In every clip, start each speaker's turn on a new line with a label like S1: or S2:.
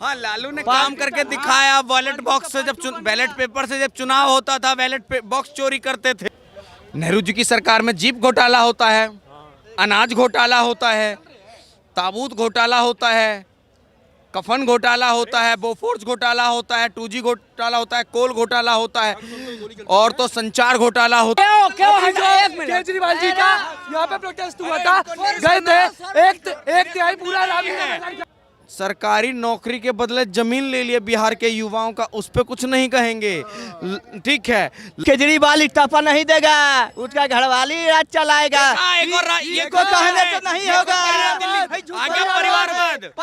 S1: हाँ, लालू ने काम करके दिखाया। बैलेट बॉक्स से जब बैलेट पेपर से जब चुनाव होता था, बैलेट बॉक्स चोरी करते थे। नेहरू जी की सरकार में जीप घोटाला होता है, अनाज घोटाला होता है, ताबूत घोटाला होता है, कफन घोटाला होता है, बोफोर्स घोटाला होता है, 2G घोटाला होता है, कोल घोटाला होता है, और तो संचार घोटाला होता है।
S2: केजरीवाल जी का यहाँ पे प्रोटेस्ट हुआ था, गए थे, एक तिहाई पूरा
S1: सरकारी नौकरी के बदले जमीन ले लिए बिहार के युवाओं का, उस पे कुछ नहीं कहेंगे। ठीक है,
S3: केजरीवाल इस्तीफा नहीं देगा, उसका घरवाली राज चलाएगा। ये को कहने से नहीं होगा।
S1: आगे परिवारवाद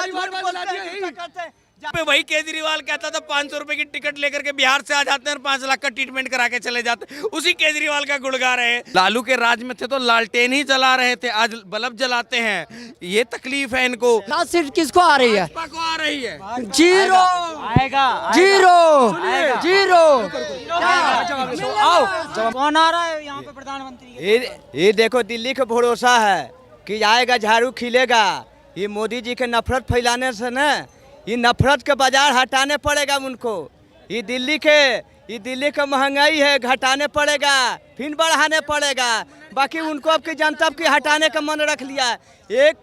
S1: पे वही केजरीवाल कहता था 500 रुपए की टिकट लेकर के बिहार से आ जाते हैं और 5 लाख का ट्रीटमेंट करा के चले जाते, उसी केजरीवाल का गुण गा रहे हैं। लालू के राज में थे तो लालटेन ही जला रहे थे, आज बल्ब जलाते हैं। ये तकलीफ है इनको।
S3: सीट किसको आ रही है?
S1: भाजपा को आ रही है।
S3: जीरो आएगा, जीरो जीरो।
S4: कौन आ रहा है यहाँ पे प्रधानमंत्री?
S3: ये देखो, दिल्ली का भरोसा है कि आएगा झाड़ू खिलेगा। ये मोदी जी के नफरत फैलाने से न, ये नफरत के बाजार हटाने पड़ेगा उनको। ये दिल्ली का महंगाई है, घटाने पड़ेगा, फिर बढ़ाने पड़ेगा। बाकी उनको अब की जनता की हटाने का मन रख लिया। एक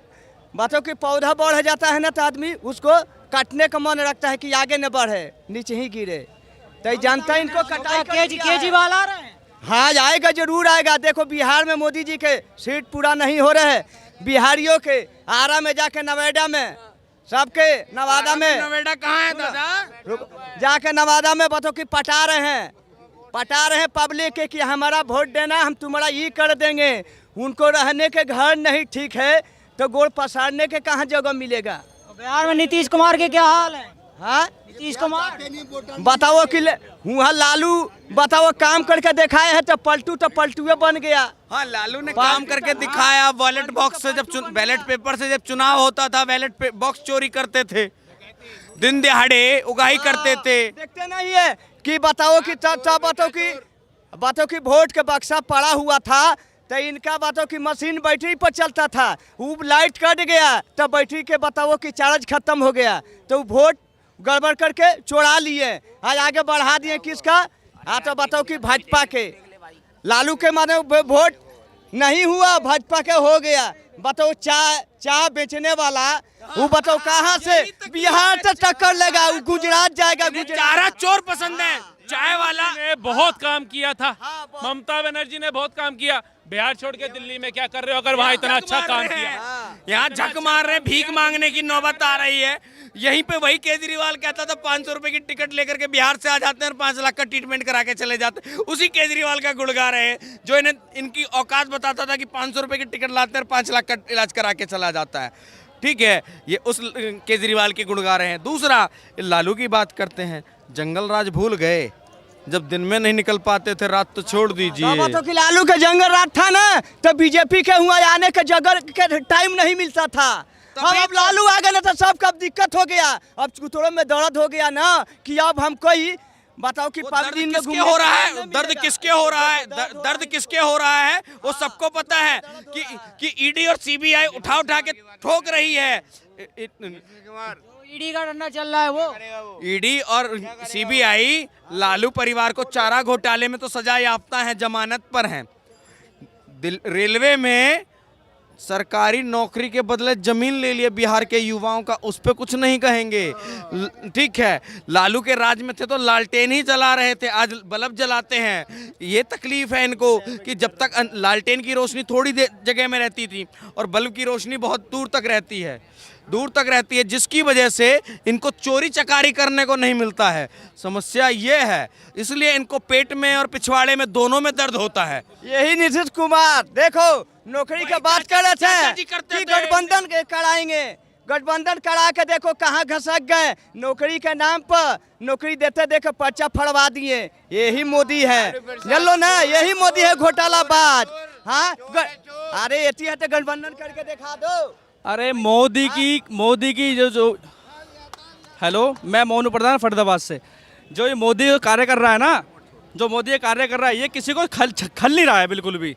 S3: बातों की पौधा बढ़ जाता है ना तो आदमी उसको काटने का मन रखता है कि आगे न बढ़े, नीचे ही गिरे। तो जनता इनको कटाई।
S4: केजरीवाल आ रहे हैं?
S3: हाँ, आएगा, जरूर आएगा। देखो, बिहार में मोदी जी के सीट पूरा नहीं हो रहे, बिहारियों के आरा में जाके, नोएडा में, सबके नवादा में।
S1: नोएडा कहाँ है दादा?
S3: जाके नवादा में बताओ कि पटा रहे हैं पब्लिक के कि हमारा वोट देना, हम तुम्हारा ये कर देंगे। उनको रहने के घर नहीं ठीक है तो गोड़ पसारने के कहाँ जगह मिलेगा?
S4: बिहार में नीतीश कुमार के क्या हाल है?
S3: हाँ,
S4: नीतीश कुमार
S3: बताओ कि वहाँ लालू बताओ काम करके दिखाए है तो पलटुए बन गया।
S1: हाँ, लालू ने काम करके दिखाया। बैलेट बॉक्स से जब बैलेट पेपर से जब चुनाव होता था, बैलेट बॉक्स चोरी करते थे, दिन दिहाड़े उगाही करते थे।
S3: देखते नहीं है कि बताओ कि वोट का बक्सा पड़ा हुआ था तो इनका बताओ कि मशीन बैटरी पर चलता था, वो लाइट कट गया तो बैटरी के बताओ कि चार्ज खत्म हो गया तो वोट गड़बड़ करके चोरा लिए। आज आगे बढ़ा दिए किसका? हाँ, तो बताओ कि भाजपा के। लालू के माने वोट नहीं हुआ, भाजपा के हो गया। बताओ चाय बेचने वाला वो बताओ कहाँ से बिहार से टक्कर लेगा? वो गुजरात जाएगा।
S1: चारा चोर पसंद है। चाय वाला
S5: ने बहुत काम किया था, ममता बनर्जी ने बहुत काम किया। बिहार छोड़ के दिल्ली में क्या कर रहे हो अगर वहाँ इतना अच्छा काम किया?
S1: यहाँ झक मार रहे हैं, भीख मांगने की नौबत आ रही है। यहीं पे वही केजरीवाल कहता था 500 रुपए की टिकट लेकर के बिहार से आ जाते हैं और 5 लाख का ट्रीटमेंट करा के चले जाते, उसी केजरीवाल का गुण गा रहे हैं जो इनकी औकात बताता था कि 500 रुपए की टिकट लाते हैं और 5 लाख का इलाज करा के चला जाता है। ठीक है, ये उस केजरीवाल के गुण गा रहे हैं। दूसरा, लालू की बात करते हैं। जंगल राज भूल गए, जब दिन में नहीं निकल पाते थे, रात तो छोड़ दीजिए।
S3: तो कि लालू का जंगल रात था ना तो बीजेपी के हुआ आने के जगह के टाइम नहीं मिलता था। अब लालू आ गए ना तो सबका दिक्कत हो गया। अब कुतरों में दर्द हो गया ना कि अब हम कोई बताओ कि 5 दिन में
S1: हो रहा है। दर्द किसके हो रहा है? दर्द किसके हो रहा है वो सबको पता है कि ईडी और सीबीआई उठा के ठोक रही है।
S4: ईडी का डंडा चल रहा है। वो
S1: ईडी और सीबीआई लालू परिवार को चारा घोटाले में तो सजा याफ्ता है, जमानत पर हैं। रेलवे में सरकारी नौकरी के बदले जमीन ले लिए बिहार के युवाओं का, उस पे कुछ नहीं कहेंगे। ठीक है, लालू के राज में थे तो लालटेन ही जला रहे थे, आज बल्ब जलाते हैं। ये तकलीफ है इनको कि जब तक लालटेन की रोशनी थोड़ी जगह में रहती थी और बल्ब की रोशनी बहुत दूर तक रहती है, जिसकी वजह से इनको चोरी चकारी करने को नहीं मिलता है। समस्या ये है, इसलिए इनको पेट में और पिछवाड़े में दोनों में दर्द होता है।
S3: यही नीतीश कुमार देखो नौकरी की बात कर रहे थे कि गठबंधन कराएंगे, गठबंधन करा के देखो कहाँ घसक गए। नौकरी के नाम पर नौकरी देते देखे पर्चा फड़वा दिए। यही मोदी है, चलो ना, यही मोदी है घोटालाबाज। हाँ, अरे एती है तो गठबंधन करके दिखा दो।
S6: अरे मोदी की जो हेलो, मैं मोनू प्रधान फरीदाबाद से। जो ये मोदी कार्य कर रहा है ना, ये किसी को खल नहीं रहा है, बिल्कुल भी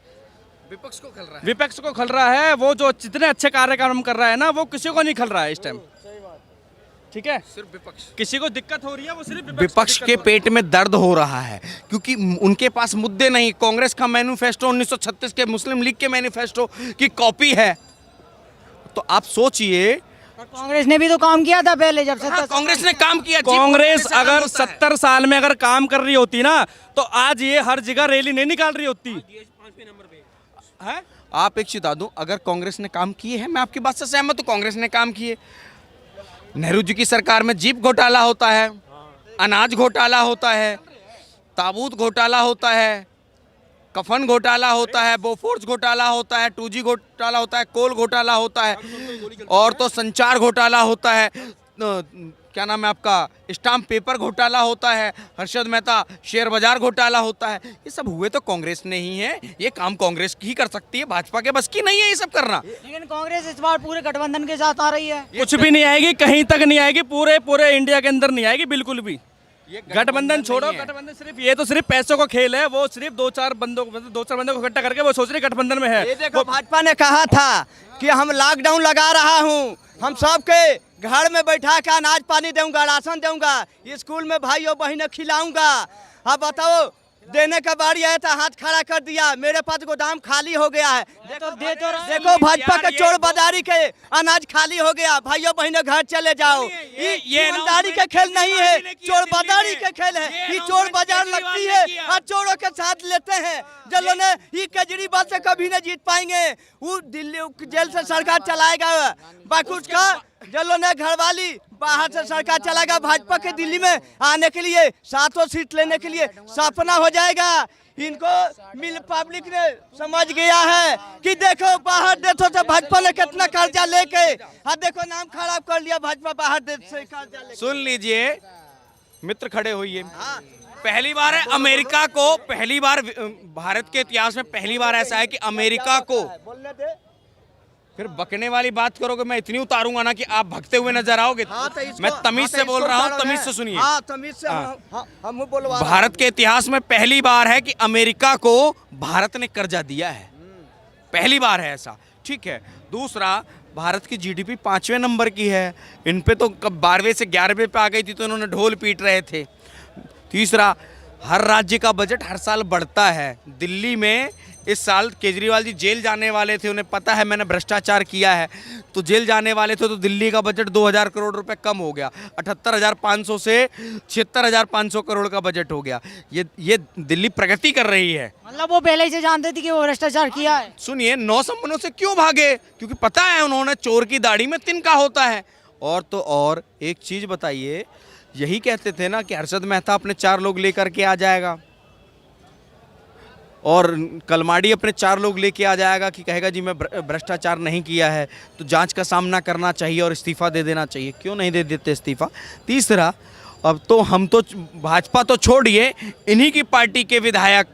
S6: विपक्ष को खल रहा है। वो जो जितने अच्छे कार्यक्रम कर रहा है ना, वो किसी को नहीं खल रहा है इस टाइम। ठीक है,
S1: सिर्फ विपक्ष
S6: किसी को दिक्कत हो रही है वो सिर्फ
S1: विपक्ष के पेट में दर्द हो रहा है, क्योंकि उनके पास मुद्दे नहीं। कांग्रेस का मैनिफेस्टो 1936 के मुस्लिम लीग के मैनिफेस्टो की कॉपी है। तो आप सोचिए,
S4: कांग्रेस ने भी तो काम किया था पहले जब
S1: हाँ, कांग्रेस ने काम किया।
S6: कांग्रेस अगर 70 साल में अगर काम कर रही होती ना तो आज ये हर जगह रैली नहीं निकाल रही होती है।
S1: आप एक चीज बता दूं, अगर कांग्रेस ने काम किए हैं, मैं आपकी बात से सहमत हूं, कांग्रेस ने काम किए। नेहरू जी की सरकार में जीप घोटाला होता है, अनाज घोटाला होता है, ताबूत घोटाला होता है, कफन घोटाला होता है, बोफोर्स घोटाला होता है, 2G घोटाला होता है, कोल घोटाला होता है, और तो संचार घोटाला होता है, क्या नाम है आपका, स्टाम्प पेपर घोटाला होता है, हर्षद मेहता शेयर बाजार घोटाला होता है। ये सब हुए तो कांग्रेस ने ही है। ये काम कांग्रेस ही कर सकती है, भाजपा के बस की नहीं है ये सब करना।
S4: लेकिन कांग्रेस इस बार पूरे गठबंधन के साथ आ रही है।
S6: कुछ भी नहीं आएगी, कहीं तक नहीं आएगी, पूरे इंडिया के अंदर नहीं आएगी बिल्कुल भी। गठबंधन छोड़ो, गठबंधन सिर्फ ये तो सिर्फ पैसों का खेल है। वो सिर्फ दो चार बंदों को इकट्ठा करके वो सोच रहे गठबंधन में है।
S3: ये देखो, भाजपा ने कहा था कि हम लॉकडाउन लगा रहा हूँ, हम सबके घर में बैठा के अनाज पानी दूंगा, राशन दूंगा, स्कूल में भाइयों बहनों खिलाऊंगा। अब बताओ, देने का बारी आया था, हाथ खड़ा कर दिया, मेरे पास गोदाम खाली हो गया है। देखो भाजपा के चोर बाजारी के अनाज खाली हो गया। भाइयों बहनों घर चले जाओ। ये ईमानदारी का खेल नहीं है, चोर बाजारी का खेल है। ये चोर बाजार लगती है और चोरों के साथ लेते हैं। जिन ने ये केजरीवाल से कभी नहीं जीत पाएंगे। वो दिल्ली जेल से सरकार चलाएगा, बाकी उसका जिन ने घरवाली बाहर से सरकार चलाएगा। भाजपा के दिल्ली में आने के लिए, 7 सीट लेने के लिए सपना हो जाएगा। इनको मिल पब्लिक ने समझ गया है कि देखो बाहर देशों से भाजपा ने कितना कर्जा लेके, और देखो नाम खराब कर लिया भाजपा बाहर देश से कर्जा लेके।
S1: सुन लीजिए मित्र, खड़े होइए। पहली बार है अमेरिका को, पहली बार भारत के इतिहास में पहली बार ऐसा है कि अमेरिका को, फिर बकने वाली बात करोगे मैं इतनी उतारूंगा ना कि आप भगते हुए नजर आओगे। मैं तमीज से बोल रहा हूँ, तमीज से सुनिए।
S3: तमीज से हम बोलवा।
S1: भारत के इतिहास में पहली बार है कि अमेरिका को भारत ने कर्जा दिया है, पहली बार है ऐसा। ठीक है, दूसरा, भारत की जीडीपी 5वें नंबर की है। इन पे तो कब 12वें से 11वें पे आ गई थी तो इन्होंने ढोल पीट रहे थे। तीसरा, हर राज्य का बजट हर साल बढ़ता है। दिल्ली में इस साल केजरीवाल जी जेल जाने वाले थे, उन्हें पता है मैंने भ्रष्टाचार किया है, तो जेल जाने वाले थे, तो दिल्ली का बजट 2000 करोड़ रुपए कम हो गया। 78,500 से 76,500 करोड़ का बजट हो गया। ये दिल्ली प्रगति कर रही है।
S4: मतलब वो पहले ही से जानते थे कि वो भ्रष्टाचार किया है।
S1: सुनिए, 9 सम्मनों से क्यों भागे? क्योंकि पता है उन्होंने चोर की दाढ़ी में तिनका होता है। और तो और एक चीज बताइए, यही कहते थे ना कि हर्षद मेहता अपने 4 लोग लेकर के आ जाएगा और कलमाड़ी अपने 4 लोग लेके आ जाएगा कि कहेगा जी मैं भ्रष्टाचार नहीं किया है, तो जांच का सामना करना चाहिए और इस्तीफा दे देना चाहिए। क्यों नहीं दे देते इस्तीफा? तीसरा, अब तो हम तो भाजपा तो छोड़िए, इन्हीं की पार्टी के विधायक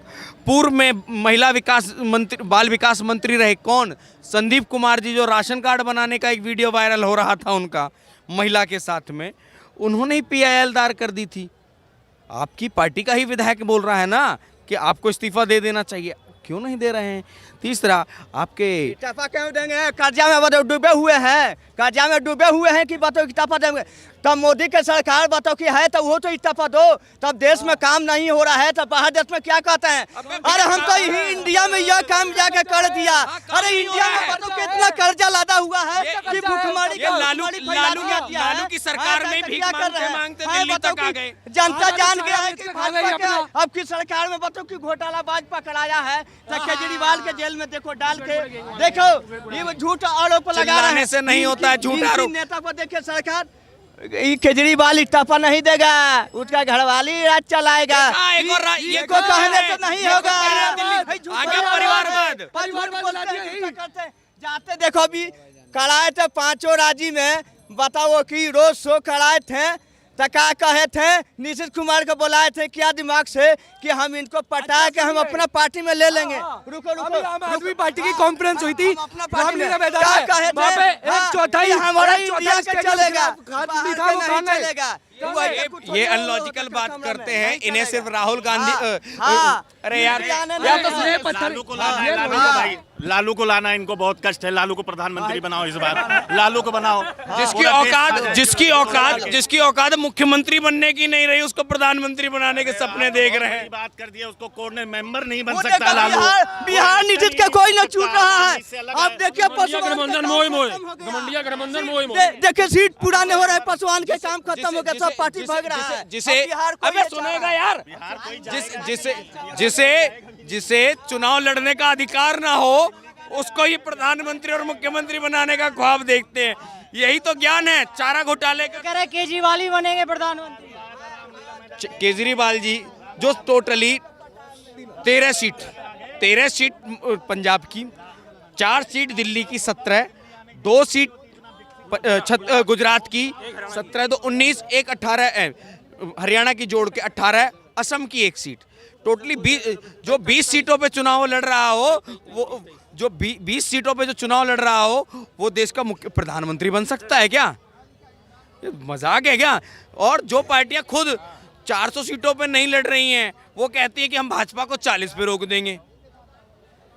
S1: पूर्व में महिला विकास मंत्री, बाल विकास मंत्री रहे, कौन, संदीप कुमार जी, जो राशन कार्ड बनाने का एक वीडियो वायरल हो रहा था उनका महिला के साथ में, उन्होंने ही PIL दायर कर दी थी। आपकी पार्टी का ही विधायक बोल रहा है ना कि आपको इस्तीफा दे देना चाहिए, क्यों नहीं दे रहे हैं? तीसरा, आपके
S3: इस्तीफा क्यों देंगे? कर्जा में बताओ डूबे हुए हैं, कर्जा में डूबे हुए हैं कि बताओ इस्तीफा देंगे? तब मोदी के सरकार बताओ कि है तो वो तो इस्तीफा दो। तब देश में काम नहीं हो रहा है तो बाहर देश में क्या कहते हैं? अरे हम तो यही इंडिया में यह काम जाके कर दिया। अरे इंडिया में बताओ कितना कर्जा लादा हुआ है कि भूखमरी के
S1: लालू की सरकार में भीख मांगते दिल्ली तक आ गए।
S3: जनता जान गया है कि भाजपा के अब की सरकार में बताओ कि घोटालाबाज पकड़ाया है, तो केजरीवाल के जेल में देखो डाल के, देखो ये झूठ आरोप लगा रहे हैं।
S1: से नहीं होता है झूठ आरोप।
S3: नेता को देखे सरकार, ये केजरीवाल इस्तीफा नहीं देगा, उसका घरवाली राज चलाएगा। ये को कहने तो नहीं होगा।
S1: आगे परिवारवाद
S3: जाते देखो अभी कराए थे 5 राज्य में, बताओ कि रोज शो कराए थे, तो क्या कहे थे? नीतीश कुमार को बुलाए थे क्या दिमाग से कि हम इनको पटा के हम अपना पार्टी में ले लेंगे। रुको रुको,
S2: आम आदमी पार्टी की कॉन्फ्रेंस हुई थी,
S3: क्या कहे थे?
S2: 1/4
S3: हमारा इंडिया के चलेगा, चलेगा।
S1: ये अनलॉजिकल बात करते हैं, इन्हें सिर्फ राहुल गांधी
S3: हाँ।
S1: अरे यार
S2: या तो ये पत्थर
S7: लालू को लाना है, लालू को भाई, लालू को लाना है, इनको बहुत कष्ट है। लालू को प्रधानमंत्री बनाओ इस बार, लालू को बनाओ।
S1: जिसकी औकात मुख्यमंत्री बनने की नहीं रही, उसको प्रधानमंत्री बनाने के सपने देख रहे हैं।
S7: बात कर दिया, उसको कोर्ट मेंबर नहीं बन सकता लालू।
S3: बिहार नीति का कोई न छूट रहा है। आप देखिए देखिए सीट पूरा नहीं हो रहा है, पासवान के काम खत्म हो गया, सब पार्टी भाग रहा है।
S1: जिसे अबे सुनेगा यार, जिसे चुनाव लड़ने का अधिकार ना हो, उसको ये प्रधानमंत्री और मुख्यमंत्री बनाने का ख्वाब देखते हैं। यही तो ज्ञान है चारा घोटाले का।
S4: कह रहे केजरीवाल ही बनेंगे प्रधानमंत्री।
S1: केजरीवाल जी जो टोटली 13 सीट पंजाब की, 4 सीट दिल्ली की, 17, 2 सीट गुजरात की, 17 तो 19, एक 18 हरियाणा की जोड़ के 18, असम की 1 सीट, टोटली 20 सीटों पे चुनाव लड़ रहा हो, वो जो 20 सीटों पे जो चुनाव लड़ रहा हो, वो देश का मुख्य प्रधानमंत्री बन सकता है क्या? ये मजाक है क्या? और जो पार्टियां खुद 400 सीटों पे नहीं लड़ रही हैं, वो कहती है कि हम भाजपा को 40 पे रोक देंगे।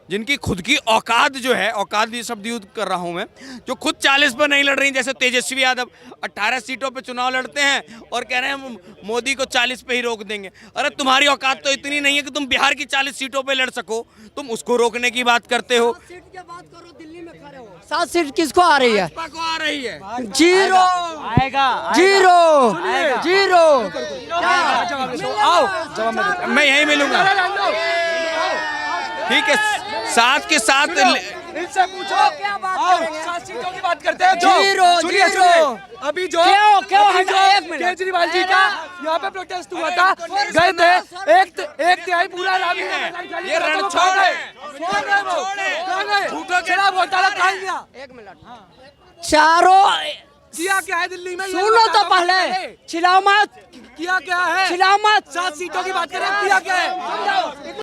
S1: जिनकी खुद की औकात जो है, औकात ये शब्द यूज कर रहा हूं मैं, जो खुद 40 पर नहीं लड़ रही, जैसे तेजस्वी यादव 18 सीटों पे चुनाव लड़ते हैं और कह रहे हैं मोदी को 40 पे ही रोक देंगे। अरे तुम्हारी औकात तो इतनी नहीं है कि तुम बिहार की 40 सीटों पे लड़ सको, तुम उसको रोकने की बात करते हो।
S4: 7 सीट किसको आ रही है?
S1: भाजपा को आ रही है।
S4: Zero zero.
S2: आओ
S1: मैं यहीं मिलूंगा। ठीक है, साथ के साथ
S2: इनसे पूछो। आओ 7 सीटों की बात करते हैं।
S4: जीरो।
S2: अभी जो केजरीवाल जी का यहाँ पे प्रोटेस्ट हुआ था, गए थे, एक तिहाई पूरा
S1: ये रण छोड़
S2: शराब घोटाला कहाँ गया?
S4: चारों
S2: किया क्या है दिल्ली में?
S4: सुनो तो पहले, चिल्लाओ मत,
S2: किया क्या है?
S4: चिल्लाओ मत।
S2: 7 सीटों की बात करें, किया क्या है?